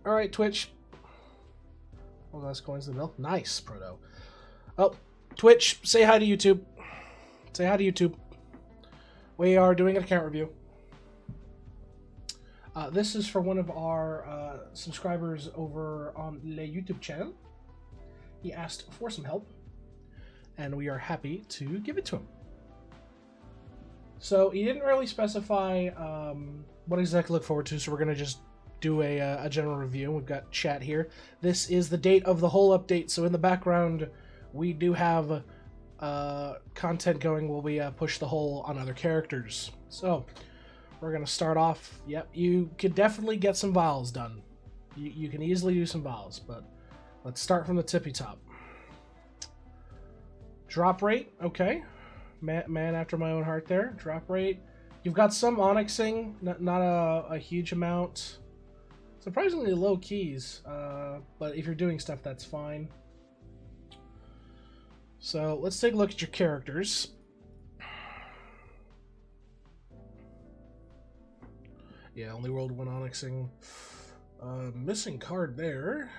All right, Twitch. Oh, that's coins in the middle. Nice, Proto. Oh, Twitch, say hi to YouTube. Say hi to YouTube. We are doing an account review. This is for one of our subscribers over on the YouTube channel. He asked for some help, and we are happy to give it to him. So he didn't really specify what exactly to look forward to, so we're going to just do a general review. We've got chat here. This is the date of the whole update, so in the background we do have content going while we push the whole on other characters. So we're going to start off. Yep, you could definitely get some vials done. You can easily do some vials, but let's start from the tippy top. Drop rate, okay. Man after my own heart there. Drop rate. You've got some onyxing, not a huge amount. Surprisingly low keys, but if you're doing stuff, that's fine. So let's take a look at your characters. Yeah, only rolled one onyxing. Missing card there.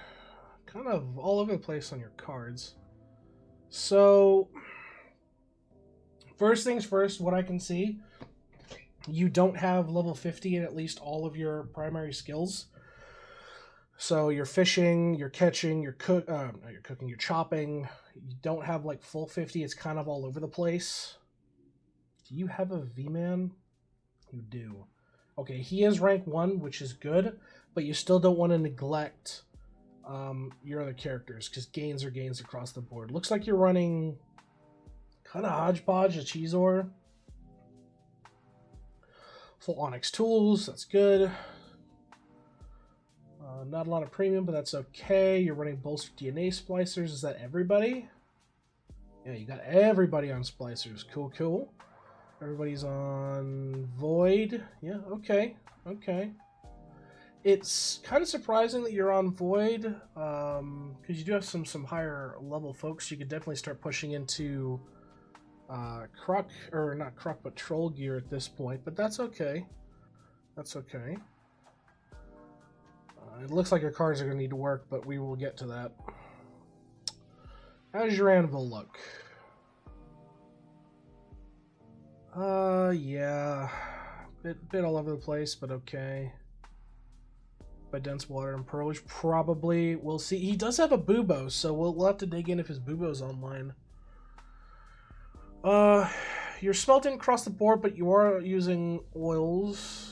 Kind of all over the place on your cards. So, first things first, what I can see, you don't have level 50 in at least all of your primary skills. So you're fishing, you're catching, you're cooking, you're chopping. You don't have like full 50. It's kind of all over the place. Do you have a V-Man? You do. Okay, he is rank 1, which is good, but you still don't want to neglect your other characters, because gains are gains across the board. Looks like you're running kind of hodgepodge, a Cheezor. Full Onyx tools, that's good. Not a lot of premium, but that's okay. You're running bolstered DNA splicers. Is that everybody? Yeah, you got everybody on splicers. Cool, cool. Everybody's on Void. Yeah, okay, okay. It's kind of surprising that you're on Void, because you do have some higher level folks. You could definitely start pushing into Croc, or not Croc, but Troll gear at this point, but that's okay. That's okay. It looks like your cards are going to need to work, but we will get to that. How does your anvil look? Yeah. Bit all over the place, but okay. By dense water and pearlage, probably. We'll see. He does have a bubo, so we'll have to dig in if his bubo's online. You're smelting across the board, but you are using oils.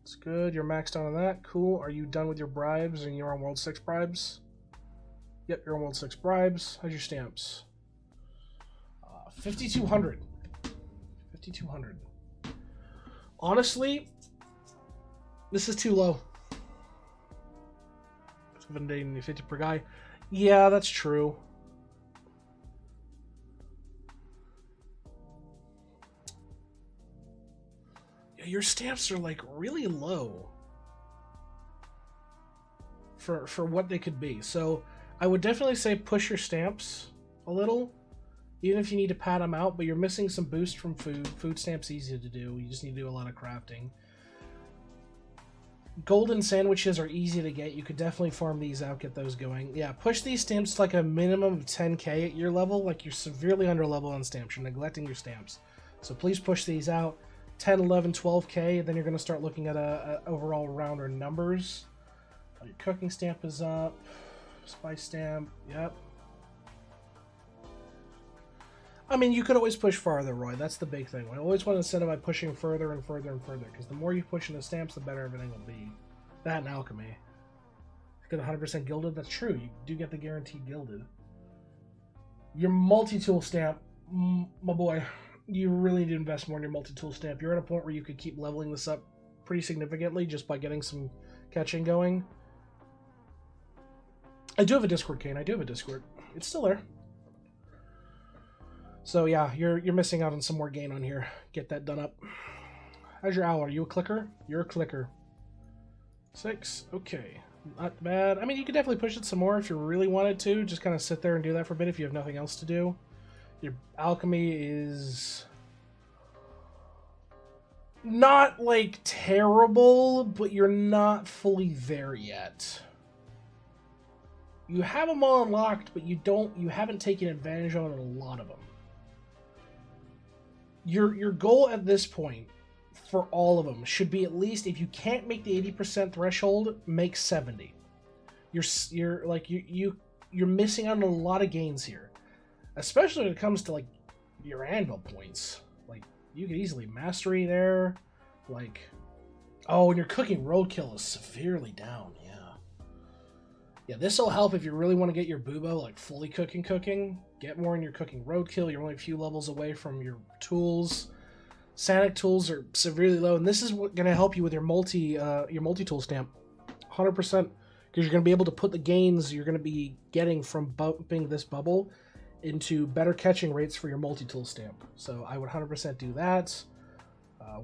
It's good. You're maxed out on that. Cool. Are you done with your bribes and you're on World 6 bribes? Yep, you're on World 6 bribes. How's your stamps? 5,200. 5,200. Honestly, this is too low. 750 per guy. Yeah, that's true. Yeah, your stamps are like really low for what they could be. So I would definitely say push your stamps a little, even if you need to pad them out, but you're missing some boost from food. Food stamps easy to do. You just need to do a lot of crafting. Golden sandwiches are easy to get. You could definitely farm these out, get those going. Yeah, push these stamps to like a minimum of 10k at your level. Like, you're severely under level on stamps. You're neglecting your stamps. So please push these out. 10, 11, 12k, then you're going to start looking at a overall rounder numbers. Your cooking stamp is up. Spice stamp, yep. I mean, you could always push farther, Roy. That's the big thing. I always want to incentivize pushing further and further and further, because the more you push in the stamps, the better everything will be. That and alchemy. Get 100% gilded. That's true. You do get the guaranteed gilded. Your multi-tool stamp, my boy, you really need to invest more in your multi-tool stamp. You're at a point where you could keep leveling this up pretty significantly just by getting some catching going. I do have a Discord, Kane. I do have a Discord. It's still there. So yeah, you're missing out on some more gain on here. Get that done up. How's your owl? Are you a clicker? You're a clicker. 6. Okay. Not bad. I mean, you could definitely push it some more if you really wanted to. Just kind of sit there and do that for a bit if you have nothing else to do. Your alchemy is not like terrible, but you're not fully there yet. You have them all unlocked, but you haven't taken advantage of a lot of them. Your goal at this point for all of them should be, at least, if you can't make the 80% threshold, make 70. You're missing out on a lot of gains here, especially when it comes to like your anvil points. Like, you could easily mastery there. Like, oh, and your cooking roadkill is severely down. Yeah, this will help if you really want to get your bubo like fully cooking. Get more in your cooking roadkill. You're only a few levels away from your tools. Sanic tools are severely low, and this is going to help you with your multi-tool stamp, 100%, because you're going to be able to put the gains you're going to be getting from bumping this bubble into better catching rates for your multi-tool stamp. So I would 100% do that.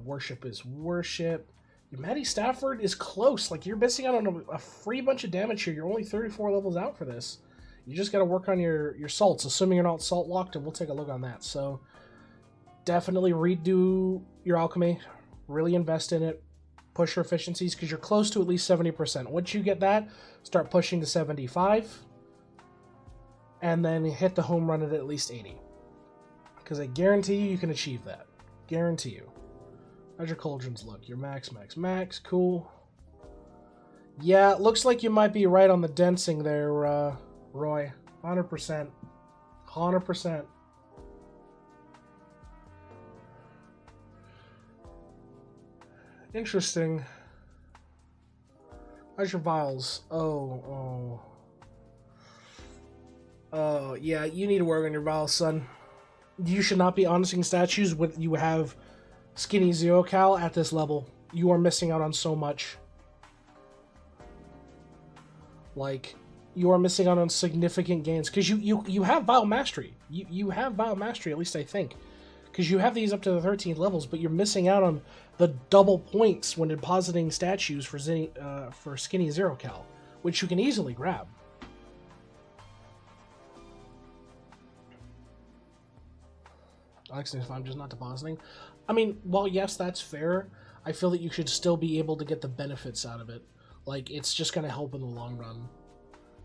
Worship is worship. Your Maddie Stafford is close. Like, you're missing out on a free bunch of damage here. You're only 34 levels out for this. You just got to work on your salts, assuming you're not salt locked, and we'll take a look on that. So definitely redo your alchemy. Really invest in it. Push your efficiencies, because you're close to at least 70%. Once you get that, start pushing to 75. And then hit the home run at least 80. Because I guarantee you can achieve that. Guarantee you. How's your cauldrons look? Your max. Cool. Yeah, it looks like you might be right on the densing there, Roy. 100%. 100%. Interesting. How's your vials? Oh, yeah, you need to work on your vials, son. You should not be honestly statues with you have Skinny Zero Cal at this level. You are missing out on so much. Like, you are missing out on significant gains, because you have Vial Mastery. You have Vial Mastery, at least I think, because you have these up to the 13th levels, but you're missing out on the double points when depositing statues for Skinny Zero Cal, which you can easily grab. Alex, if I'm just not depositing. I mean, well, yes, that's fair. I feel that you should still be able to get the benefits out of it. Like, it's just going to help in the long run.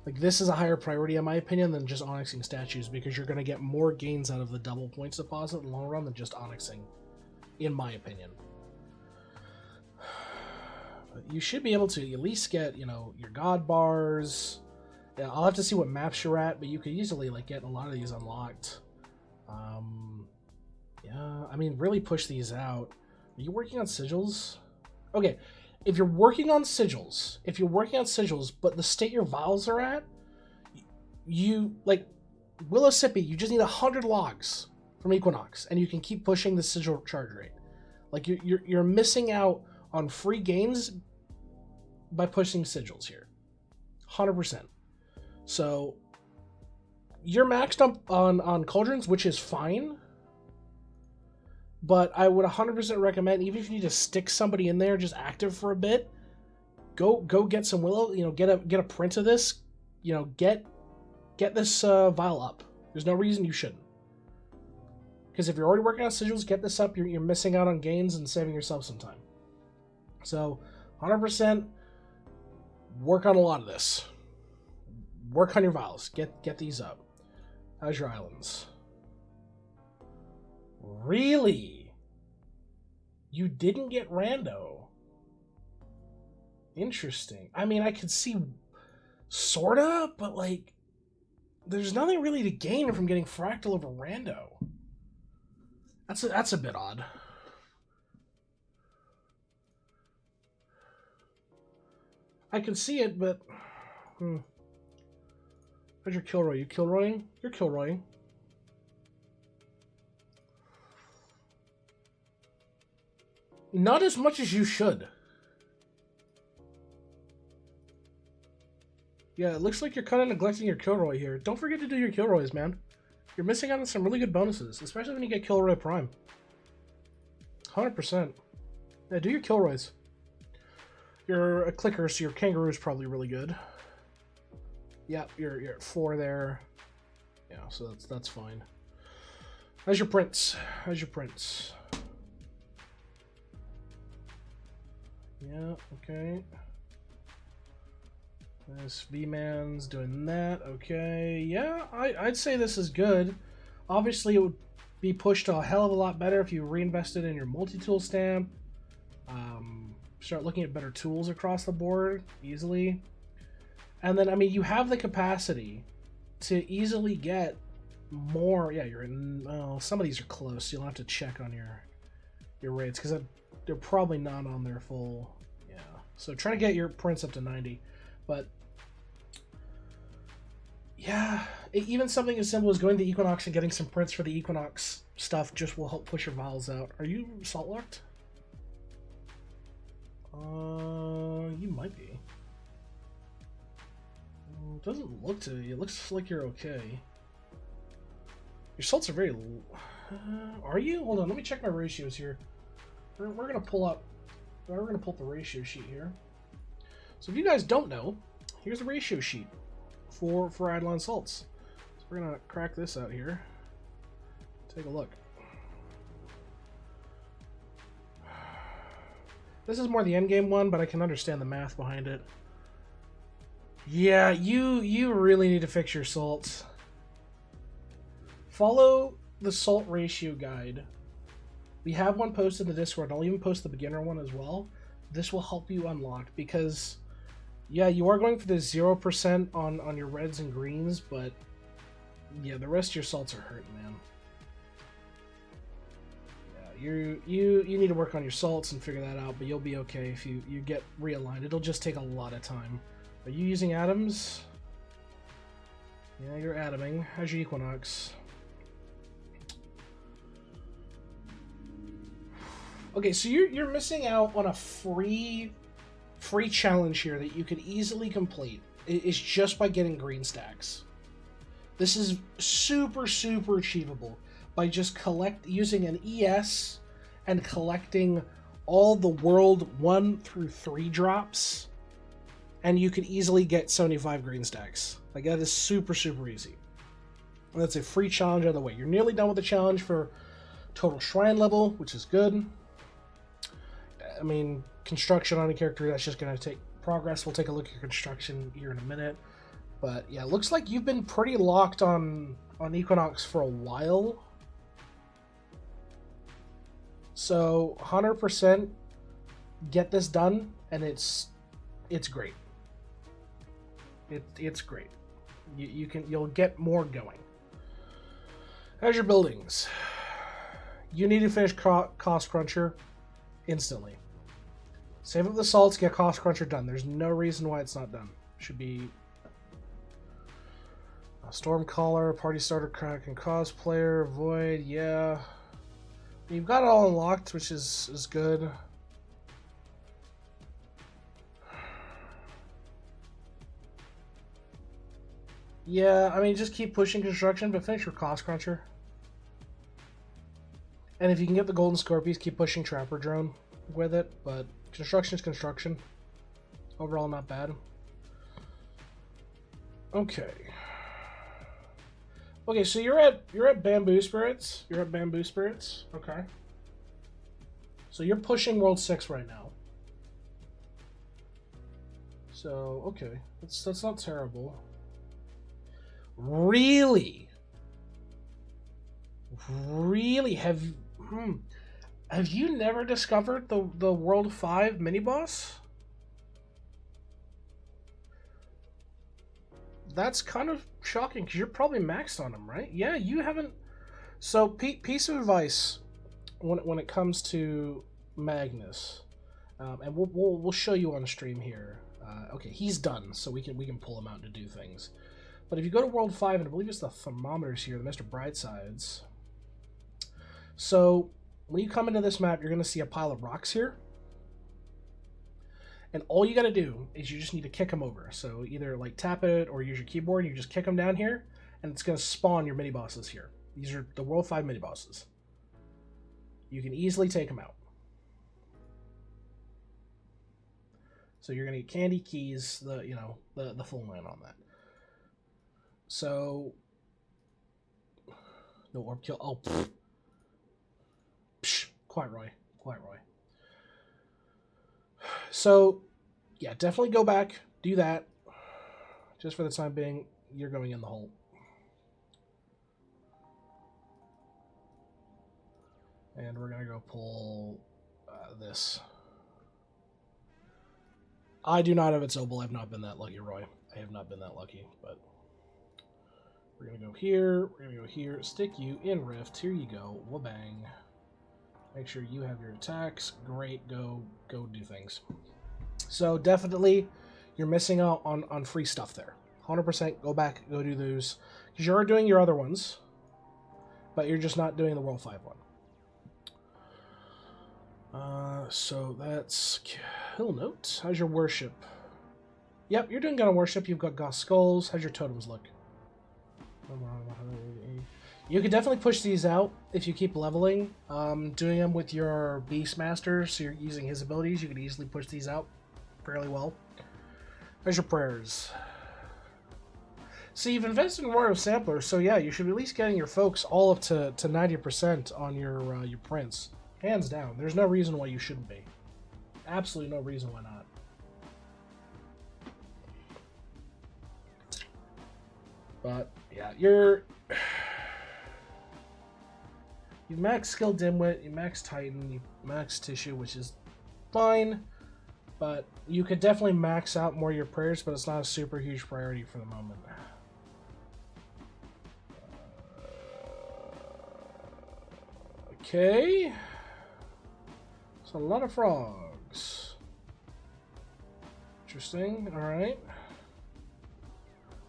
Like, this is a higher priority, in my opinion, than just onyxing statues, because you're going to get more gains out of the double points deposit in the long run than just onyxing, in my opinion. But you should be able to at least get, you know, your god bars. Yeah, I'll have to see what maps you're at, but you could easily, like, get a lot of these unlocked. Yeah, I mean, really push these out. Are you working on sigils? Okay, if you're working on sigils, but the state your vials are at, you, like, Willowsippy, you just need 100 logs from Equinox, and you can keep pushing the sigil charge rate. Like, you're missing out on free gains by pushing sigils here. 100%. So, you're maxed up on cauldrons, which is fine. But I would 100% recommend, even if you need to stick somebody in there just active for a bit, go get some willow. You know, get a print of this. You know, get this vial up. There's no reason you shouldn't. Because if you're already working on sigils, get this up. You're missing out on gains and saving yourself some time. So 100% work on a lot of this. Work on your vials. Get these up. How's your islands? Really? You didn't get rando? Interesting. I mean, I could see sorta, but like, there's nothing really to gain from getting fractal over rando. That's a bit odd. I can see it, but how's your Kilroy? You Kilroying? You're Kilroying. Not as much as you should. Yeah, it looks like you're kind of neglecting your Kilroy here. Don't forget to do your Kilroys, man. You're missing out on some really good bonuses, especially when you get Kilroy Prime. 100%. Yeah, do your Kilroys. You're a clicker, so your Kangaroo's probably really good. Yeah, you're at 4 there. Yeah, so that's fine. How's your Prince? How's your Prince? Yeah, okay. This V-Man's doing that. Okay, yeah, I'd say this is good. Obviously, it would be pushed a hell of a lot better if you reinvested in your multi-tool stamp. Start looking at better tools across the board easily. And then, I mean, you have the capacity to easily get more. Yeah, you're in. Well, some of these are close. So you'll have to check on your rates because they're probably not on their full. Yeah, so try to get your prints up to 90, but yeah, even something as simple as going to Equinox and getting some prints for the Equinox stuff just will help push your vials out. Are you salt locked? You might be. It doesn't look to you. It looks like you're okay. Your salts are very. Are you? Hold on. Let me check my ratios here. We're gonna pull up. We're gonna pull up the ratio sheet here. So if you guys don't know, here's the ratio sheet for IdleOn salts. So we're gonna crack this out here. Take a look. This is more the endgame one, but I can understand the math behind it. Yeah, you really need to fix your salts. Follow the salt ratio guide. We have one posted in the Discord. I'll even post the beginner one as well. This will help you unlock because, yeah, you are going for the 0% on your reds and greens, but yeah, the rest of your salts are hurting, man. You need to work on your salts and figure that out, but you'll be okay if you get realigned. It'll just take a lot of time. Are you using atoms? Yeah, you're atoming. How's your Equinox? Okay, so you're missing out on a free challenge here that you could easily complete. It's just by getting green stacks. This is super achievable by just using an ES and collecting all the world 1 through 3 drops, and you could easily get 75 green stacks. Like, that is super easy. And that's a free challenge out of the way. You're nearly done with the challenge for total shrine level, which is good. I mean, construction on a character, that's just going to take progress. We'll take a look at your construction here in a minute. But yeah, looks like you've been pretty locked on Equinox for a while. So 100% get this done, and it's great. It's great. You'll get more going. How's your buildings? You need to finish Cost Cruncher instantly. Save up the salts, get Cost Cruncher done. There's no reason why it's not done. Should be Stormcaller, Party Starter, Crack, and Cosplayer, Void, yeah. You've got it all unlocked, which is good. Yeah, I mean, just keep pushing construction, but finish your Cost Cruncher. And if you can get the Golden Scorpions, keep pushing Trapper Drone with it, but construction is construction. Overall, not bad. Okay. Okay, so you're at Bamboo Spirits. You're at Bamboo Spirits. Okay. So you're pushing World 6 right now. So, okay. That's not terrible. Really? Really? Have you never discovered the World 5 mini-boss? That's kind of shocking because you're probably maxed on him, right? Yeah, you haven't. So, piece of advice when it comes to Magnus, and we'll show you on stream here. Okay, he's done, so we can pull him out to do things. But if you go to World 5, and I believe it's the thermometers here, the Mr. Brightsides. So when you come into this map, you're going to see a pile of rocks here. And all you got to do is you just need to kick them over. So either like tap it or use your keyboard, and you just kick them down here, and it's going to spawn your mini-bosses here. These are the World 5 mini-bosses. You can easily take them out. So you're going to get candy, keys, the full line on that. So no orb kill. Oh, Quiet Roy. So, yeah, definitely go back, do that. Just for the time being, you're going in the hole. And we're going to go pull this. I do not have its Obel. I've not been that lucky, Roy. I have not been that lucky, but we're going to go here. We're going to go here. Stick you in Rift. Here you go. Wabang. Make sure you have your attacks. Great. Go do things. So definitely you're missing out on free stuff there. 100% go back, go do those. Because you're doing your other ones, but you're just not doing the World 5 one. So that's Kill Note. How's your worship? Yep, you're doing good on worship. You've got Goth Skulls. How's your totems look? You could definitely push these out if you keep leveling. Doing them with your Beastmaster, so you're using his abilities, you could easily push these out fairly well. How's your prayers? So you've invested in Royal Sampler, so yeah, you should be at least getting your folks all up to 90% on your prints. Hands down. There's no reason why you shouldn't be. Absolutely no reason why not. But yeah, you max skill Dimwit, you max Titan, you max Tissue, which is fine. But you could definitely max out more of your prayers, but it's not a super huge priority for the moment. Okay. So a lot of frogs. Interesting. Alright.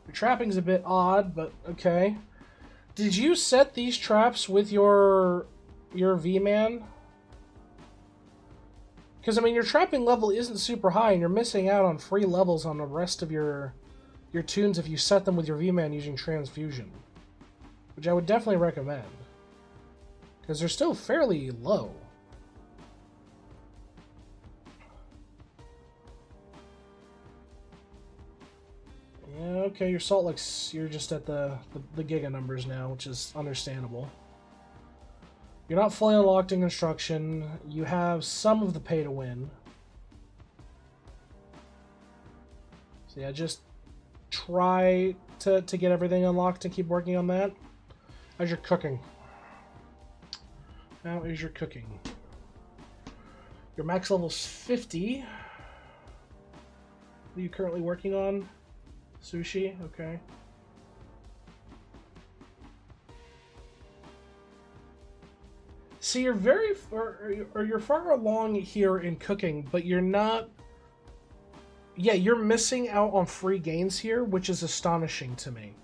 Your trapping's a bit odd, but okay. Did you set these traps with your V-Man? Because, I mean, your trapping level isn't super high, and you're missing out on free levels on the rest of your tunes if you set them with your V-Man using Transfusion. Which I would definitely recommend. Because they're still fairly low. Yeah, okay, your Salt Licks, you're just at the Giga numbers now, which is understandable. You're not fully unlocked in construction. You have some of the pay to win. So yeah, just try to get everything unlocked and keep working on that. How's your cooking? How is your cooking? Your max level's 50. What are you currently working on? Sushi, okay. See, you're very you're far along here in cooking, but you're not. Yeah, you're missing out on free gains here, which is astonishing to me.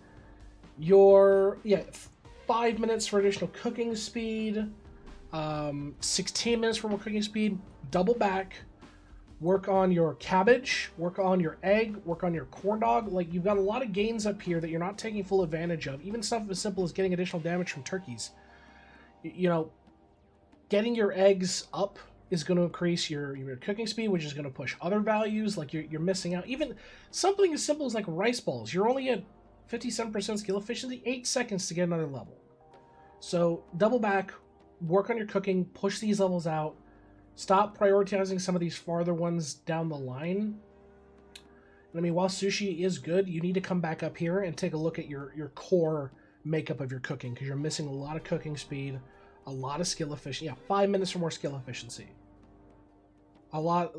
You're 5 minutes for additional cooking speed, 16 minutes for more cooking speed. Double back. Work on your cabbage, work on your egg, work on your corn dog. Like, you've got a lot of gains up here that you're not taking full advantage of. Even stuff as simple as getting additional damage from turkeys. You know, getting your eggs up is going to increase your cooking speed, which is going to push other values. Like, you're missing out. Even something as simple as, like, rice balls. You're only at 57% skill efficiency, 8 seconds to get another level. So, double back, work on your cooking, push these levels out. Stop prioritizing some of these farther ones down the line. And I mean, while sushi is good, you need to come back up here and take a look at your core makeup of your cooking, because you're missing a lot of cooking speed, a lot of skill efficiency. Yeah, 5 minutes for more skill efficiency. A lot,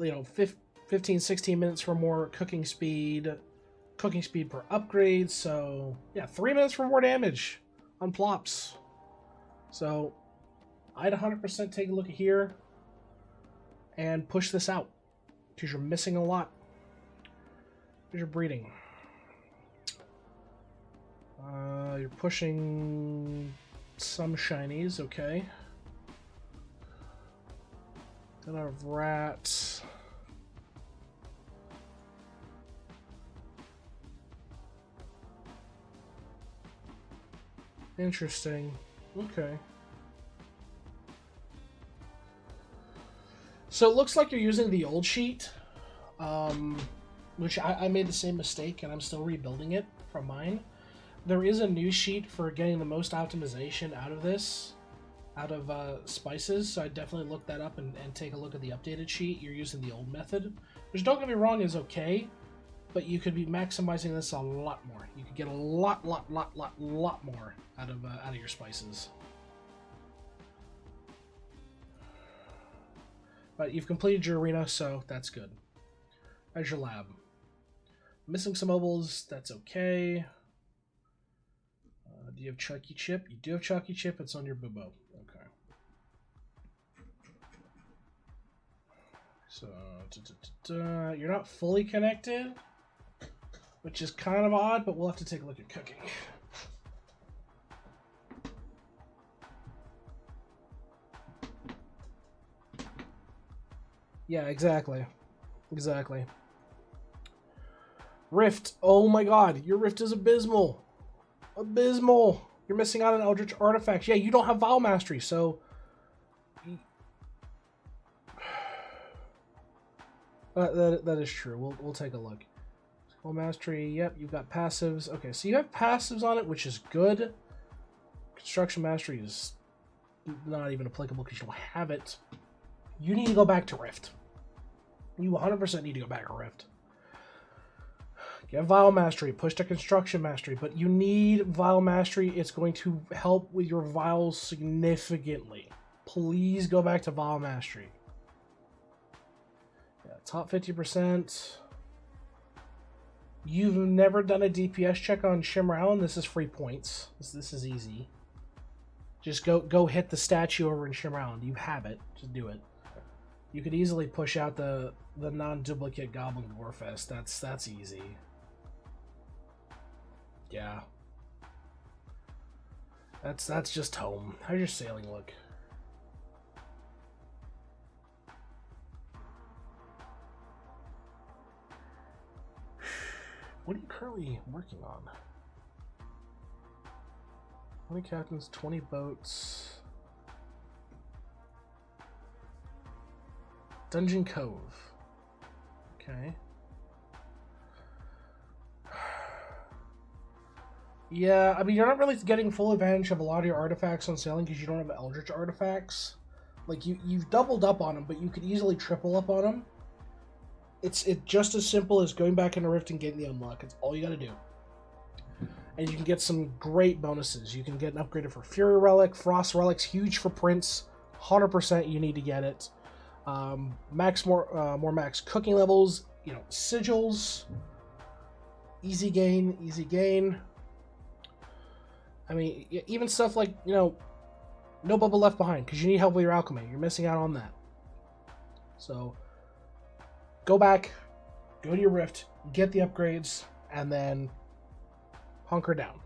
15, 16 minutes for more cooking speed per upgrade. So, yeah, 3 minutes for more damage on plops. So, I'd 100% take a look at here and push this out, because you're missing a lot. Here's your breeding. You're pushing some shinies, okay. Then I have rats. Interesting. Okay. So it looks like you're using the old sheet, which I made the same mistake, and I'm still rebuilding it from mine. There is a new sheet for getting the most optimization out of this, out of spices, so I definitely look that up and take a look at the updated sheet. You're using the old method, which don't get me wrong is okay, but you could be maximizing this a lot more. You could get a lot more out of your spices. But you've completed your arena, so that's good. There's your lab. Missing some mobiles, that's okay. Do you have Chucky Chip? You do have Chucky Chip, it's on your Bubo. Okay. So, you're not fully connected, which is kind of odd, but we'll have to take a look at cooking. Yeah, exactly. Exactly. Rift. Oh my god, your Rift is abysmal. Abysmal. You're missing out on Eldritch Artifacts. Yeah, you don't have Vial Mastery, so... that is true. We'll take a look. Vial Mastery, yep, you've got passives. Okay, so you have passives on it, which is good. Construction Mastery is not even applicable because you don't have it. You need to go back to Rift. You 100% need to go back to Rift. Get Vial Mastery, push to Construction Mastery, but you need Vial Mastery. It's going to help with your Vials significantly. Please go back to Vial Mastery. Yeah, top 50%. You've never done a DPS check on Shimmer Island. This is free points. This is easy. Just go hit the statue over in Shimmer Island. You have it. Just do it. You could easily push out the non-duplicate Goblin Gorefest. That's easy. Yeah. That's just home. How's your sailing look? What are you currently working on? 20 captains, 20 boats. Dungeon Cove. Okay. Yeah, I mean, you're not really getting full advantage of a lot of your artifacts on sailing because you don't have Eldritch artifacts. Like, you've doubled up on them, but you could easily triple up on them. It's just as simple as going back into Rift and getting the unlock. It's all you gotta do. And you can get some great bonuses. You can get an upgraded for Fury Relic, Frost Relic's huge for Prince. 100% you need to get it. More max cooking levels, you know, sigils, easy gain. I mean, even stuff like, you know, no bubble left behind because you need help with your alchemy. You're missing out on that. So go back, go to your Rift, get the upgrades, and then hunker down.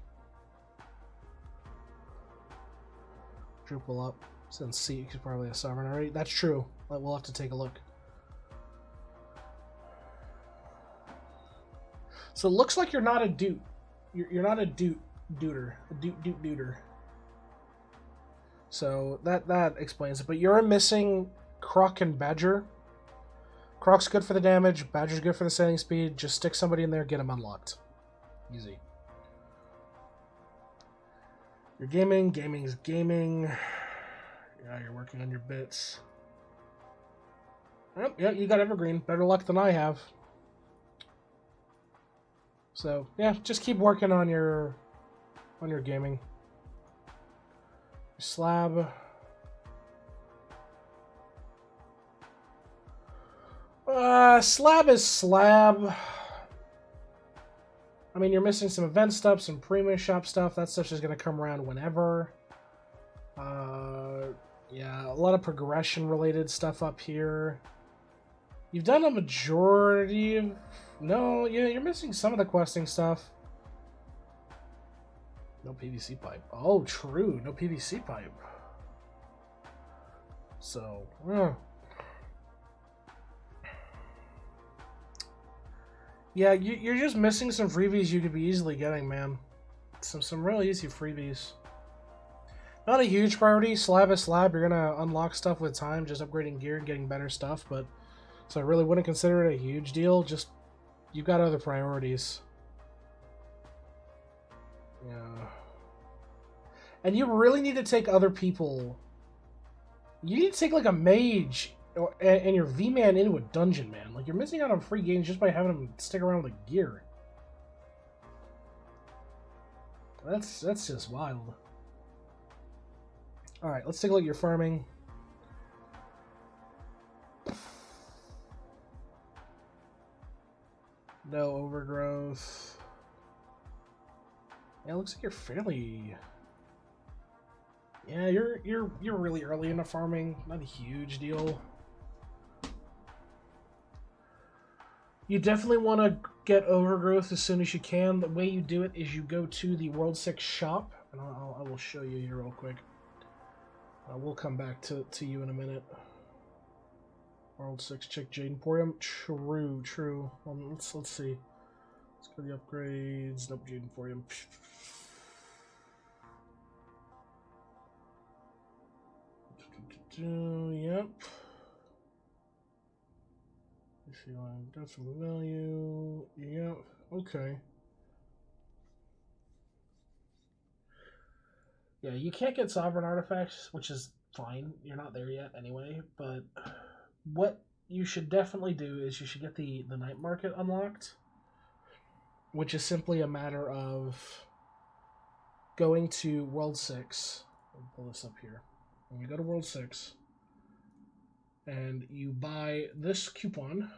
Drupal up. Since C is probably a sovereign already. That's true. We'll have to take a look. So it looks like you're not a dude. You're not a duder. A duder. So that explains it. But you're missing Croc and Badger. Croc's good for the damage. Badger's good for the sailing speed. Just stick somebody in there, get them unlocked. Easy. You're gaming. Gaming's gaming. Yeah, you're working on your bits. Yep, yeah, you got Evergreen. Better luck than I have. So, yeah, just keep working on your gaming. Slab. Slab is slab. I mean, you're missing some event stuff, some premium shop stuff. That stuff's just going to come around whenever. Yeah, a lot of progression-related stuff up here. You've done a majority of... No, yeah, you're missing some of the questing stuff. No PVC pipe. Oh, true. No PVC pipe. So, yeah, you're just missing some freebies you could be easily getting, man. Some really easy freebies. Not a huge priority. Slab is slab. You're going to unlock stuff with time, just upgrading gear and getting better stuff. But so I really wouldn't consider it a huge deal. Just, you've got other priorities. Yeah. And you really need to take other people. You need to take like a mage and your V-Man into a dungeon, man. Like, you're missing out on free games just by having him stick around with the gear. That's just wild. Alright, let's take a look at your farming. No overgrowth. Yeah, it looks like you're fairly... Yeah, you're really early into farming. Not a huge deal. You definitely want to get overgrowth as soon as you can. The way you do it is you go to the World 6 shop, and I will show you here real quick. We'll come back to you in a minute. World 6 check Jade Emporium. True. Let's see. Let's go to the upgrades. Nope, Jade Emporium. Yep. If you want to go from value, yep. Okay. Yeah, you can't get sovereign artifacts, which is fine. You're not there yet anyway. But what you should definitely do is you should get the night market unlocked, which is simply a matter of going to World 6. I'll pull this up here. When you go to World 6, and you buy this coupon,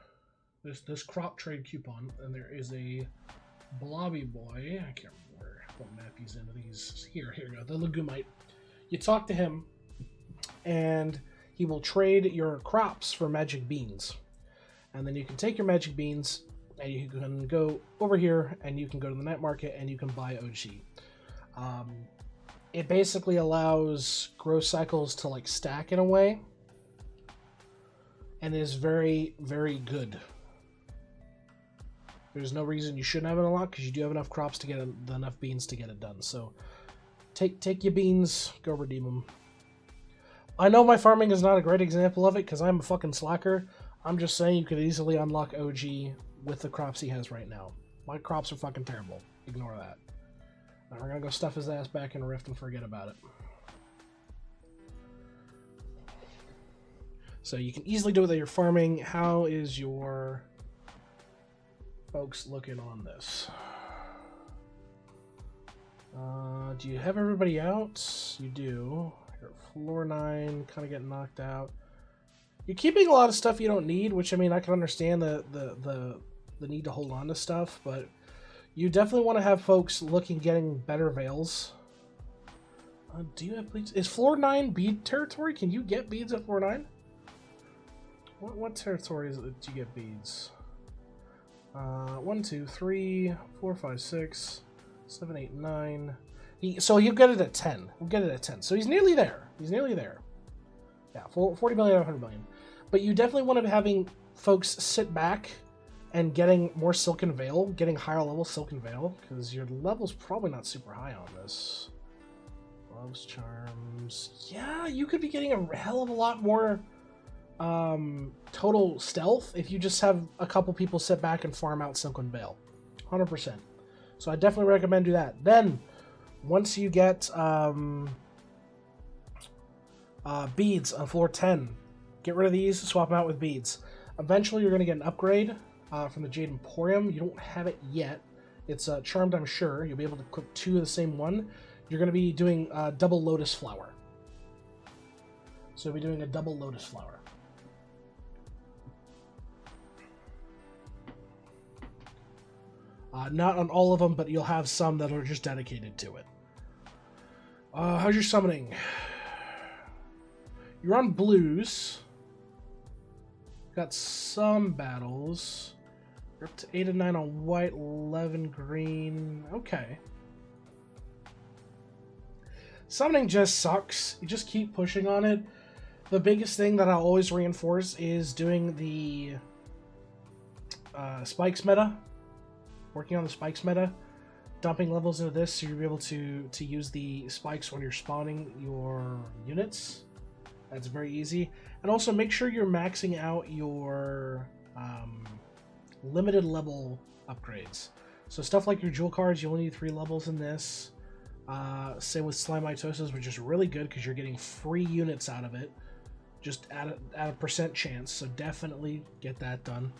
this crop trade coupon, and there is a blobby boy. I can't remember what map he's in. He's here you go, the Legumite. You talk to him, and he will trade your crops for magic beans. And then you can take your magic beans, and you can go over here, and you can go to the night market, and you can buy OG. It basically allows growth cycles to like stack in a way, and is very, very good. There's no reason you shouldn't have it unlocked because you do have enough crops to get enough beans to get it done. So take your beans, go redeem them. I know my farming is not a great example of it because I'm a fucking slacker. I'm just saying you could easily unlock OG with the crops he has right now. My crops are fucking terrible. Ignore that. Now we're gonna go stuff his ass back in Rift and forget about it. So you can easily do it with your farming. How is your folks looking on this? Do you have everybody out? You do. You're at floor 9, kind of getting knocked out. You're keeping a lot of stuff you don't need, which I mean I can understand the need to hold on to stuff, but you definitely want to have folks getting better veils. Do you have beads? Is floor 9 bead territory? Can you get beads at floor 9? What territory is it to get beads? 1, 2, 3, 4, 5, 6, 7, 8, 9. So he'll get it at 10. We'll get it at 10. So he's nearly there. He's nearly there. Yeah, 40 million, 100 million. But you definitely want to be having folks sit back and getting more Silken Veil, getting higher level Silken Veil, because your level's probably not super high on this. Loves, Charms. Yeah, you could be getting a hell of a lot more total stealth if you just have a couple people sit back and farm out Silken Veil. 100%. So I definitely recommend do that. Then, once you get beads on floor 10, get rid of these, swap them out with beads. Eventually you're going to get an upgrade from the Jade Emporium. You don't have it yet. It's Charmed, I'm sure. You'll be able to cook 2 of the same one. You're going to be doing double Lotus Flower. So you'll be doing a double Lotus Flower. Not on all of them, but you'll have some that are just dedicated to it. How's your summoning? You're on blues. Got some battles. You're up to 8 and 9 on white, 11 green. Okay. Summoning just sucks. You just keep pushing on it. The biggest thing that I'll always reinforce is doing the spikes meta. Working on the spikes meta. Dumping levels into this so you'll be able to use the spikes when you're spawning your units. That's very easy. And also make sure you're maxing out your limited level upgrades. So stuff like your jewel cards, you only need 3 levels in this. Same with Slime Mitosis, which is really good because you're getting free units out of it. just at a percent chance. So definitely get that done.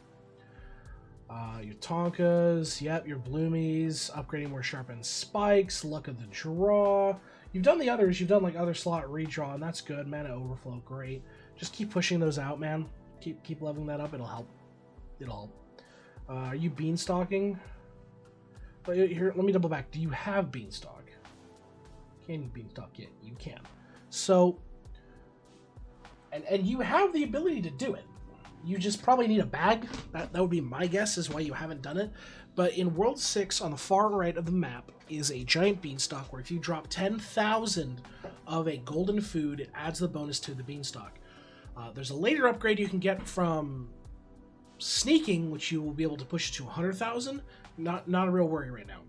Your Tonkas, yep, your Bloomies, upgrading more sharpened spikes, luck of the draw. You've done the others, you've done like other slot redraw, and that's good. Mana overflow, great. Just keep pushing those out, man. Keep leveling that up, it'll help. It'll help. Are you beanstalking? Here, let me double back. Do you have beanstalk? Can you beanstalk it? You can. So, and you have the ability to do it. You just probably need a bag. That would be my guess is why you haven't done it. But in World 6, on the far right of the map, is a giant beanstalk where if you drop 10,000 of a golden food, it adds the bonus to the beanstalk. There's a later upgrade you can get from sneaking, which you will be able to push to 100,000. Not a real worry right now.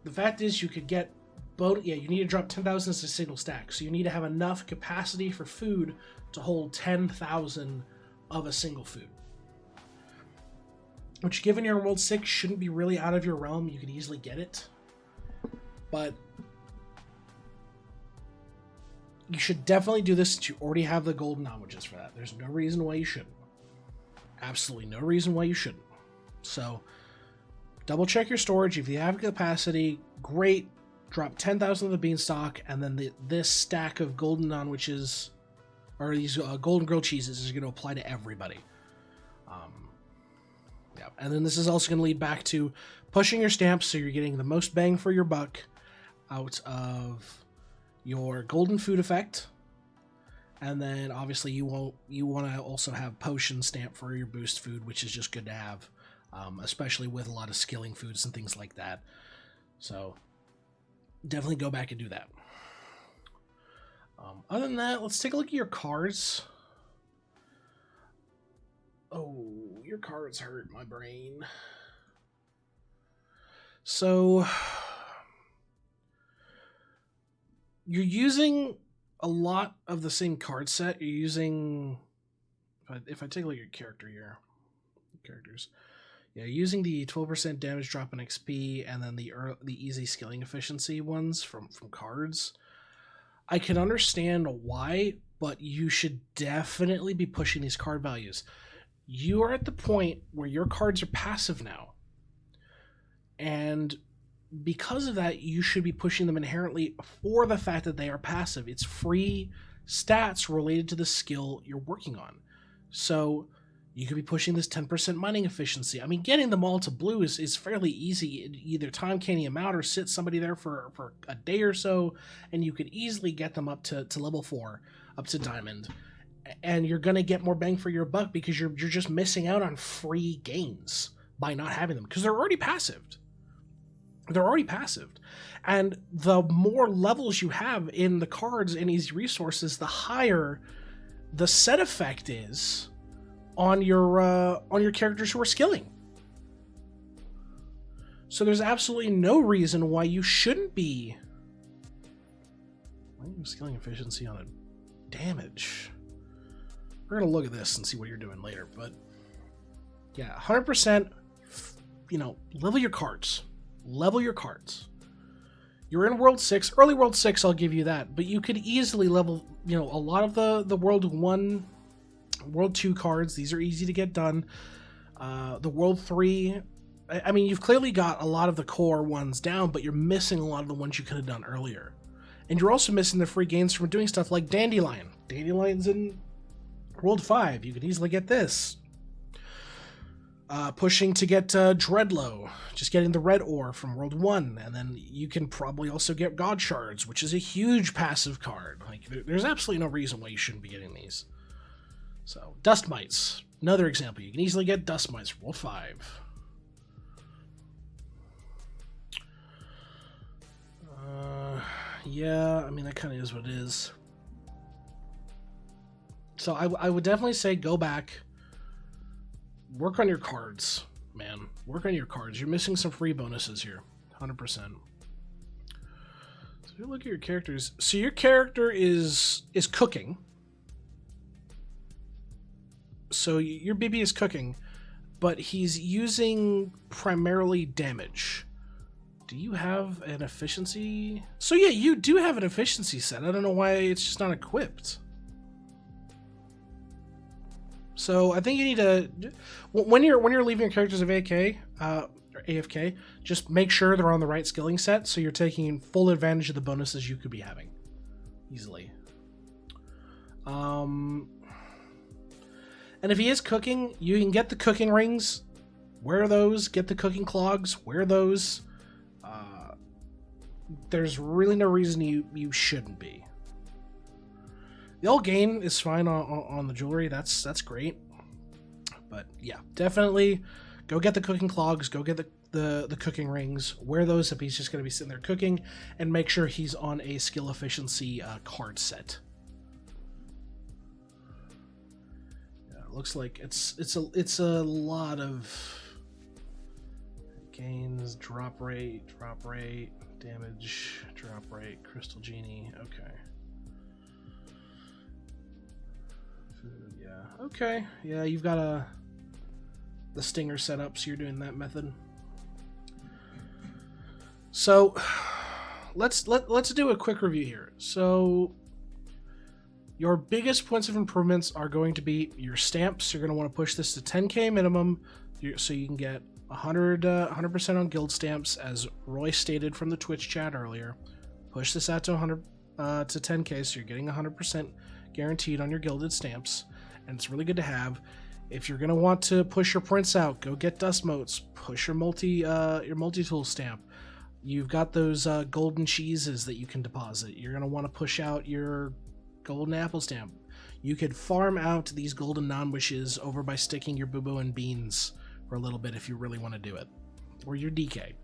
The fact is you could get you need to drop 10,000 as a single stack. So you need to have enough capacity for food to hold 10,000 of a single food. Which, given you're in World 6, shouldn't be really out of your realm. You could easily get it. But you should definitely do this to already have the golden omelet for that. There's no reason why you shouldn't. Absolutely no reason why you shouldn't. So, double check your storage. If you have capacity, great. Drop 10,000 of the beanstalk, and then this stack of golden non-witches, or these golden grilled cheeses, is going to apply to everybody. Yeah, and then this is also going to lead back to pushing your stamps, so you're getting the most bang for your buck out of your golden food effect. And then obviously you want to also have potion stamp for your boost food, which is just good to have, especially with a lot of skilling foods and things like that. So definitely go back and do that. Other than that, let's take a look at your cards. Oh, your cards hurt my brain. So you're using a lot of the same card set. You're using, if I take a look at your character here, characters, yeah, using the 12% damage drop in XP and then the easy skilling efficiency ones from cards. I can understand why, but you should definitely be pushing these card values. You are at the point where your cards are passive now. And because of that, you should be pushing them inherently for the fact that they are passive. It's free stats related to the skill you're working on. So you could be pushing this 10% mining efficiency. I mean, getting them all to blue is fairly easy. Either time candy them out or sit somebody there for a day or so, and you could easily get them up to level 4, up to diamond. And you're going to get more bang for your buck because you're just missing out on free gains by not having them, because they're already passive. They're already passive. And the more levels you have in the cards and easy resources, the higher the set effect is on your characters who are skilling. So there's absolutely no reason why you shouldn't be. Why are you skilling efficiency on a damage? We're gonna look at this and see what you're doing later, but yeah, 100%. Level your cards. Level your cards. You're in World 6, early World 6. I'll give you that, but you could easily level. A lot of the World 1. World 2 cards, these are easy to get done. The World 3, I mean, you've clearly got a lot of the core ones down, but you're missing a lot of the ones you could have done earlier. And you're also missing the free gains from doing stuff like Dandelion. Dandelion's in World 5. You could easily get this. Pushing to get Dreadlow, just getting the red ore from World 1, and then you can probably also get God Shards, which is a huge passive card. Like, there's absolutely no reason why you shouldn't be getting these. So, Dust Mites, another example. You can easily get Dust Mites from World 5. Yeah, I mean, that kind of is what it is. So I would definitely say go back, work on your cards, man. Work on your cards. You're missing some free bonuses here, 100%. So if you look at your characters, so your character is cooking. So your BB is cooking, but he's using primarily damage. Do you have an efficiency? So yeah, you do have an efficiency set. I don't know why it's just not equipped. So I think you need to, when you're leaving your characters of AFK, just make sure they're on the right skilling set, so you're taking full advantage of the bonuses you could be having easily. And if he is cooking, you can get the cooking rings, wear those. Get the cooking clogs, wear those. There's really no reason you shouldn't be. The all gain is fine on the jewelry. That's great. But yeah, definitely go get the cooking clogs. Go get the cooking rings. Wear those if he's just going to be sitting there cooking, and make sure he's on a skill efficiency card set. Yeah, it looks like it's a lot of gains. Drop rate, damage, drop rate, crystal genie. Okay. Yeah. Okay. Yeah, you've got the stinger set up, so you're doing that method. So let's do a quick review here. So your biggest points of improvements are going to be your stamps. You're going to want to push this to 10k minimum, so you can get 100% on guild stamps, as Roy stated from the Twitch chat earlier. Push this out to 100 to 10k, so you're getting 100% guaranteed on your gilded stamps, and it's really good to have. If you're gonna want to push your prints out, go get dust motes. Push your multi-tool stamp. You've got those golden cheeses that you can deposit. You're gonna want to push out your golden apple stamp. You could farm out these golden non-wishes over by sticking your boo-boo and beans for a little bit if you really want to do it, or your DK.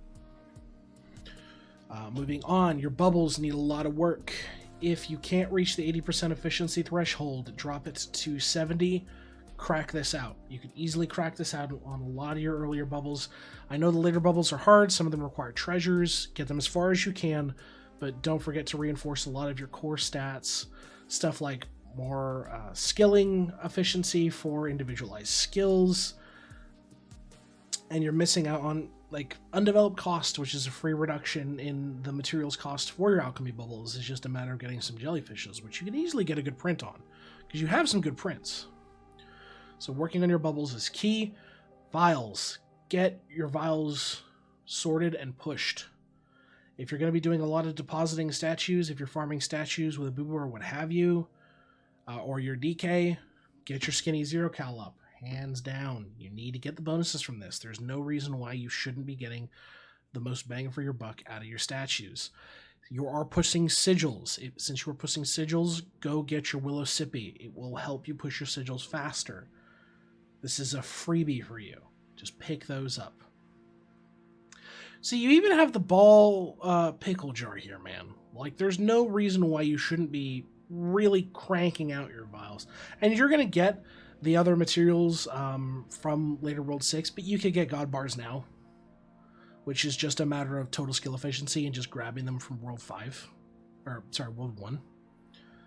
Moving on, your bubbles need a lot of work. If you can't reach the 80% efficiency threshold, drop it to 70. Crack this out. You can easily crack this out on a lot of your earlier bubbles. I know the later bubbles are hard. Some of them require treasures. Get them as far as you can, but don't forget to reinforce a lot of your core stats. Stuff like more skilling efficiency for individualized skills. And you're missing out on like undeveloped cost, which is a free reduction in the materials cost for your alchemy bubbles. It's just a matter of getting some jellyfishes, which you can easily get a good print on, because you have some good prints. So working on your bubbles is key. Vials. Get your vials sorted and pushed. If you're going to be doing a lot of depositing statues, if you're farming statues with a boo-boo or what have you, or your DK, get your skinny zero cal up. Hands down. You need to get the bonuses from this. There's no reason why you shouldn't be getting the most bang for your buck out of your statues. You are pushing sigils. Since you are pushing sigils, go get your Willow Sippy. It will help you push your sigils faster. This is a freebie for you. Just pick those up. So you even have the ball pickle jar here, man. Like, there's no reason why you shouldn't be really cranking out your vials. And you're going to get the other materials from later World 6, but you could get God Bars now, which is just a matter of total skill efficiency and just grabbing them from World 5. Or, sorry, World 1.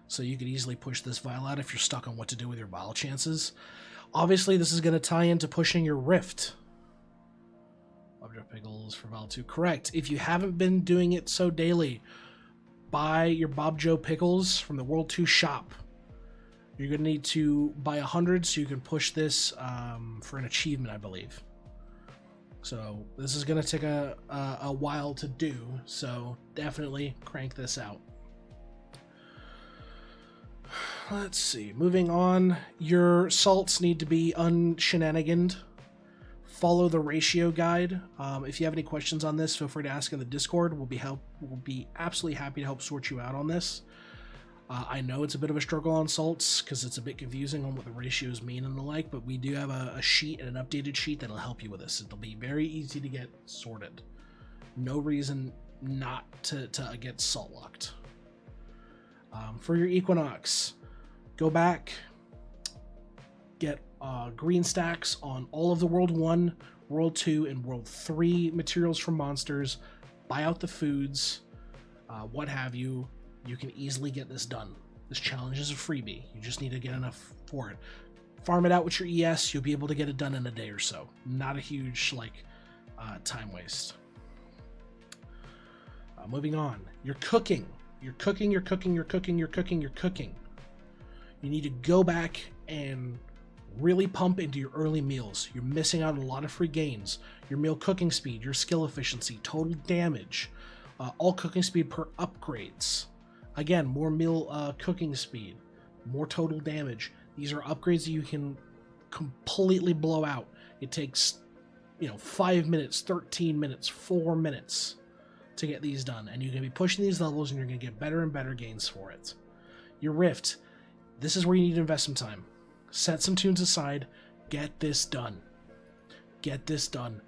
So you could easily push this vial out if you're stuck on what to do with your vial chances. Obviously, this is going to tie into pushing your Rift. Object Pickles for Vial 2. Correct. If you haven't been doing it so daily, buy your Bob Joe Pickles from the World 2 shop. You're going to need to buy 100 so you can push this for an achievement, I believe. So this is going to take a while to do, so definitely crank this out. Let's see. Moving on, your salts need to be unshenaniganed. Follow the ratio guide. If you have any questions on this, feel free to ask in the Discord. We'll be absolutely happy to help sort you out on this. I know it's a bit of a struggle on salts because it's a bit confusing on what the ratios mean and the like, but we do have a sheet, an updated sheet that'll help you with this. It'll be very easy to get sorted. No reason not to get salt locked. For your Equinox, go back, get green stacks on all of the World 1, World 2, and World 3 materials from monsters. Buy out the foods, what have you. You can easily get this done. This challenge is a freebie. You just need to get enough for it. Farm it out with your ES. You'll be able to get it done in a day or so. Not a huge time waste. Moving on. You're cooking. You're cooking. You need to go back and Really pump into your early meals. You're missing out on a lot of free gains. Your meal cooking speed, your skill efficiency, total damage, all cooking speed per upgrades. Again, more meal cooking speed, more total damage. These are upgrades that you can completely blow out. It takes, 5 minutes, 13 minutes, 4 minutes to get these done. And you're going to be pushing these levels and you're going to get better and better gains for it. Your Rift, this is where you need to invest some time. Set some tunes aside. Get this done. Get this done.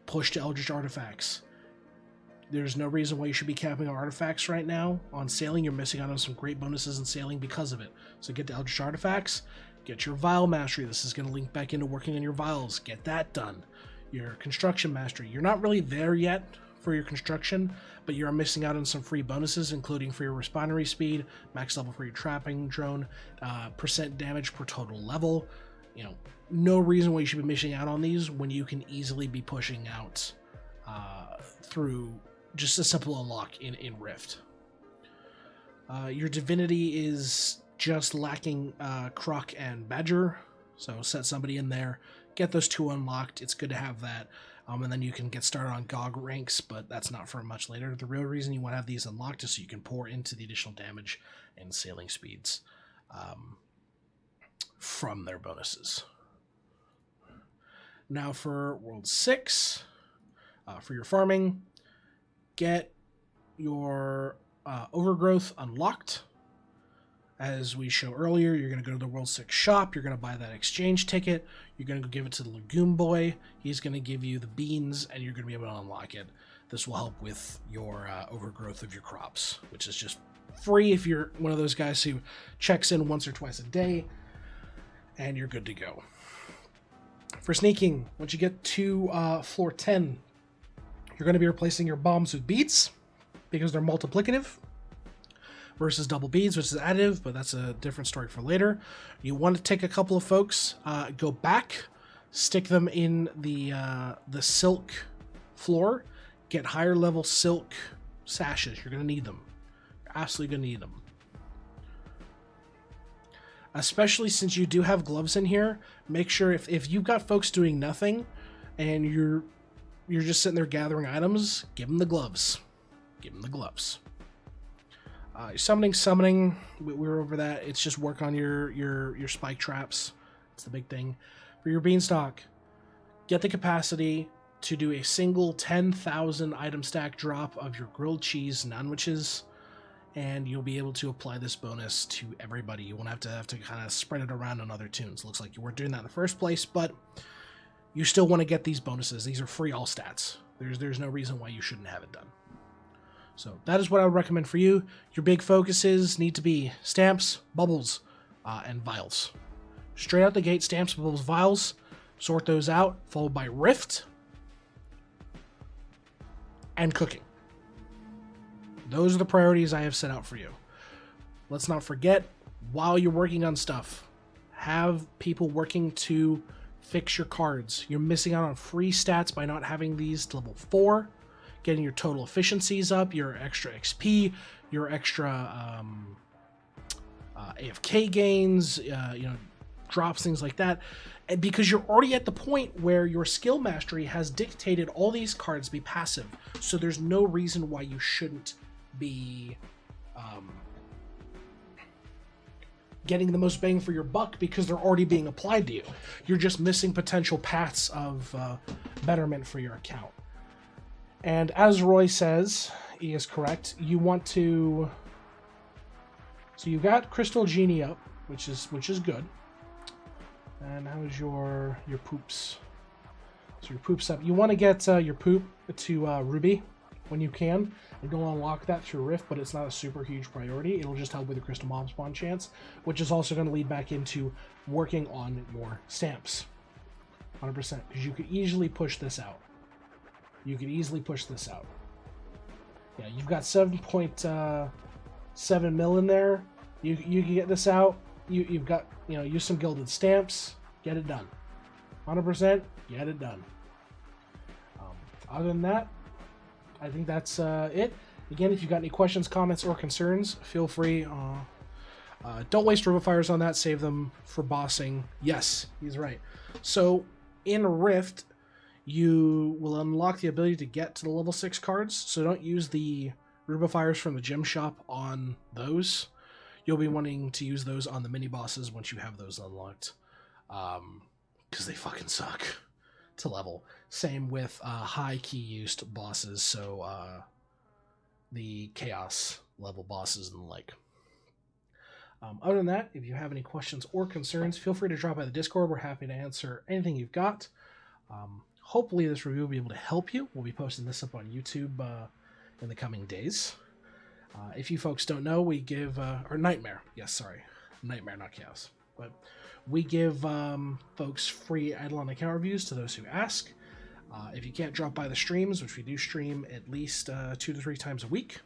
Push to Eldritch Artifacts. There's no reason why you should be capping on artifacts right now. On sailing, you're missing out on some great bonuses in sailing because of it. So get to Eldritch Artifacts. Get your Vial Mastery. This is going to link back into working on your vials. Get that done. Your Construction Mastery. You're not really there yet for your construction, but you're missing out on some free bonuses, including for your refinery speed, max level for your trapping drone, percent damage per total level. No reason why you should be missing out on these when you can easily be pushing out through just a simple unlock in Rift. Your Divinity is just lacking Croc and Badger, so set somebody in there, get those 2 unlocked. It's good to have that. And then you can get started on GOG ranks, but that's not for much later. The real reason you want to have these unlocked is so you can pour into the additional damage and sailing speeds from their bonuses. Now for World 6, for your farming, get your Overgrowth unlocked. As we showed earlier, you're going to go to the World 6 shop, you're going to buy that exchange ticket, you're going to go give it to the Lagoon Boy, he's going to give you the beans, and you're going to be able to unlock it. This will help with your overgrowth of your crops, which is just free if you're one of those guys who checks in once or twice a day, and you're good to go. For sneaking, once you get to floor 10, you're going to be replacing your bombs with beads, because they're multiplicative, versus double beads, which is additive, but that's a different story for later. You want to take a couple of folks, go back, stick them in the silk floor, get higher level silk sashes. You're going to need them. You're absolutely going to need them. Especially since you do have gloves in here, make sure if you've got folks doing nothing and you're just sitting there gathering items, give them the gloves. Give them the gloves. Summoning, we were over that. It's just work on your spike traps. It's the big thing. For your beanstalk, get the capacity to do a single 10,000 item stack drop of your grilled cheese sandwiches, and you'll be able to apply this bonus to everybody. You won't have to kind of spread it around on other tunes. Looks like you weren't doing that in the first place, but you still want to get these bonuses. These are free all stats. There's no reason why you shouldn't have it done. So that is what I would recommend for you. Your big focuses need to be stamps, bubbles, and vials. Straight out the gate, stamps, bubbles, vials. Sort those out, followed by Rift and cooking. Those are the priorities I have set out for you. Let's not forget, while you're working on stuff, have people working to fix your cards. You're missing out on free stats by not having these to level 4. Getting your total efficiencies up, your extra XP, your extra AFK gains, drops, things like that. And because you're already at the point where your skill mastery has dictated all these cards be passive, so there's no reason why you shouldn't be getting the most bang for your buck, because they're already being applied to you. You're just missing potential paths of betterment for your account. And as Roy says, he is correct, you want to... So you've got Crystal Genie up, which is good. And how's your poops? So your poop's up. You want to get your poop to Ruby when you can. And don't unlock that through Rift, but it's not a super huge priority. It'll just help with the Crystal Mob spawn chance, which is also going to lead back into working on your stamps. 100%, because you could easily push this out. You could easily push this out. Yeah, you've got 7.7 mil in there. You can get this out. You've got, use some gilded stamps. Get it done. 100%, get it done. Other than that, I think that's it. Again, if you've got any questions, comments, or concerns, feel free. Don't waste Rubifires on that. Save them for bossing. Yes, he's right. So in Rift, you will unlock the ability to get to the level 6 cards. So don't use the Rubifires from the gym shop on those. You'll be wanting to use those on the mini bosses once you have those unlocked. Because they fucking suck to level. Same with high key used bosses. So the chaos level bosses and the like. Other than that, if you have any questions or concerns, feel free to drop by the Discord. We're happy to answer anything you've got. Hopefully this review will be able to help you. We'll be posting this up on YouTube in the coming days. If you folks don't know, we give... or Nightmare. Yes, sorry. Nightmare, not Chaos. But we give folks free IdleOn account reviews to those who ask. If you can't drop by the streams, which we do stream at least 2 to 3 times a week.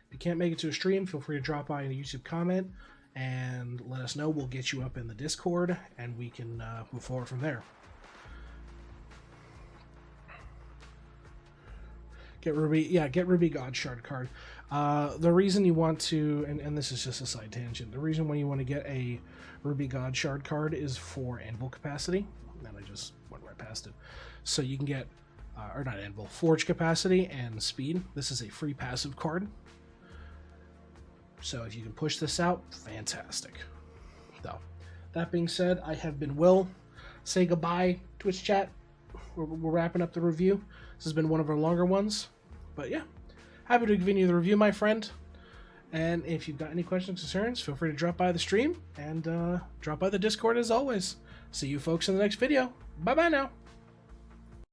If you can't make it to a stream, feel free to drop by in a YouTube comment and let us know. We'll get you up in the Discord, and we can move forward from there. Get Ruby God Shard card. The reason you want to, and this is just a side tangent, the reason why you want to get a Ruby God Shard card is for Anvil capacity. And I just went right past it. So you can get, or not Anvil, Forge capacity and speed. This is a free passive card. So if you can push this out, fantastic. So, that being said, I have been Will. Say goodbye, Twitch chat. We're wrapping up the review. This has been one of our longer ones. But yeah, happy to continue the review, my friend. And if you've got any questions or concerns, feel free to drop by the stream and drop by the Discord as always. See you folks in the next video. Bye-bye now.